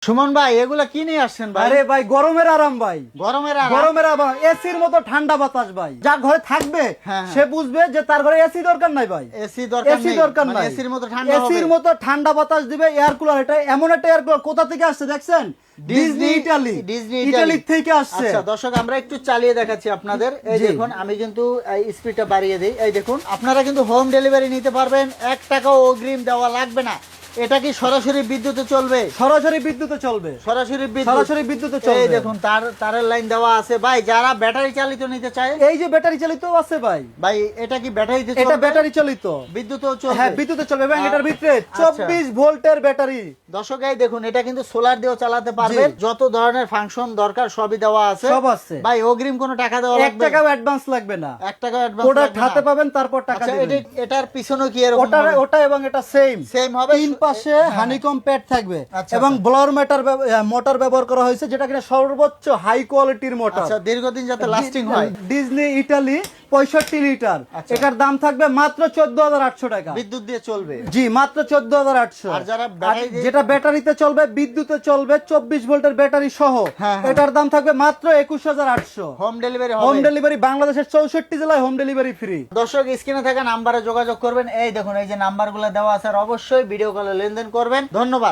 সুমন ভাই এগুলা কি নিয়ে আসছেন ভাই? আরে ভাই গরমের আরাম ভাই, গরমের আরাম? গরমের আরাম, এসির মতো ঠান্ডা বাতাস ভাই। যার ঘরে থাকবে হ্যাঁ। সে বুঝবে যে তার ঘরে এসি দরকার নাই ভাই। এসি দরকার এসি নেই, দরকার মানে নাই, এসির মতো ঠান্ডা হবে। এসির মতো ঠান্ডা বাতাস দিবে এয়ার কুলার। এটা এমন একটা এয়ার কুলার, কোথা থেকে আসছে দেখছেন? ডিজনি ইটালি, ইটালি থেকে আসছে। আচ্ছা দর্শক, আমরা একটু চালিয়ে দেখাচ্ছি আপনাদের। এই জি। দেখুন, আমি কিন্তু স্পিডটা বাড়িয়ে দিই। এই দেখুন, আপনারা কিন্তু হোম ডেলিভারি নিতে পারবেন, 1 টাকাও অগ্রিম দেওয়া লাগবে না। এটা কি সরাসরি বিদ্যুতে চলবে? সরাসরি বিদ্যুতে চলবে, সরাসরি সরাসরি বিদ্যুতে এই চলবে। দেখুন, তারের লাইন দেওয়া আছে ভাই। যারা ব্যাটারি চালিত নিতে চায়, এই যে ব্যাটারি চালিত আছে ভাই, ভাই এটা কি ব্যাটারিতে এটা চলবে? ব্যাটারি চালিত, বিদ্যুতেও চলবে? হ্যাঁ বিদ্যুতে চলবে এবং এটার ভিতরে আচ্ছা। 24 ভোল্টের ব্যাটারি। দর্শক এই দেখুন, এটা কিন্তু সোলার দিয়েও চালাতে পারবেন। যত ধরনের ফাংশন দরকার সবই দেওয়া আছে, সব আছে ভাই। অগ্রিম কোনো টাকা দেওয়া 1 লাগবে? টাকাও অ্যাডভান্স লাগবে না। 1 টাকা অ্যাডভান্স প্রোডাক্ট লাগবে না। হাতে পাবেন, তারপর টাকা আচ্ছা, দিবেন। এটার পিছনে কি এরকম ওটা হবে? ওটা এবং এটা সেম সেম হবে? তিন পাশে হানিকম প্যাড থাকবে আচ্ছা, এবং আচ্ছা। ব্লোয়ার মোটর ব্যবহার করা হয়েছে, যেটা কিনা সর্বোচ্চ হাই কোয়ালিটির মোটর। আচ্ছা, দীর্ঘদিন যাতে লাস্টিং হয়। Disney Italy 65 litre. আচ্ছা। এটার দাম থাকবে মাত্র 14,800 টাকা। বিদ্যুৎ দিয়ে চলবে? জি, মাত্র 14,800। আর যারা ব্যাটারি দিয়ে- যেটা ব্যাটারিতে চলবে, বিদ্যুতে চলবে, 24 ভোল্টের ব্যাটারি সহ, হ্যাঁ, হ্যাঁ। এটার দাম থাকবে মাত্র 21,800। হোম ডেলিভারি হোম হবে? ডেলিভারি বাংলাদেশের 64 জেলায় হোম ডেলিভারি ফ্রি। দর্শক স্ক্রিনে থাকা নাম্বারে যোগাযোগ করবেন। এই দেখুন, এই যে নাম্বারগুলো দেওয়া আছে, আর অবশ্যই ভিডিও কলে লেনদেন করবেন। ধন্যবাদ।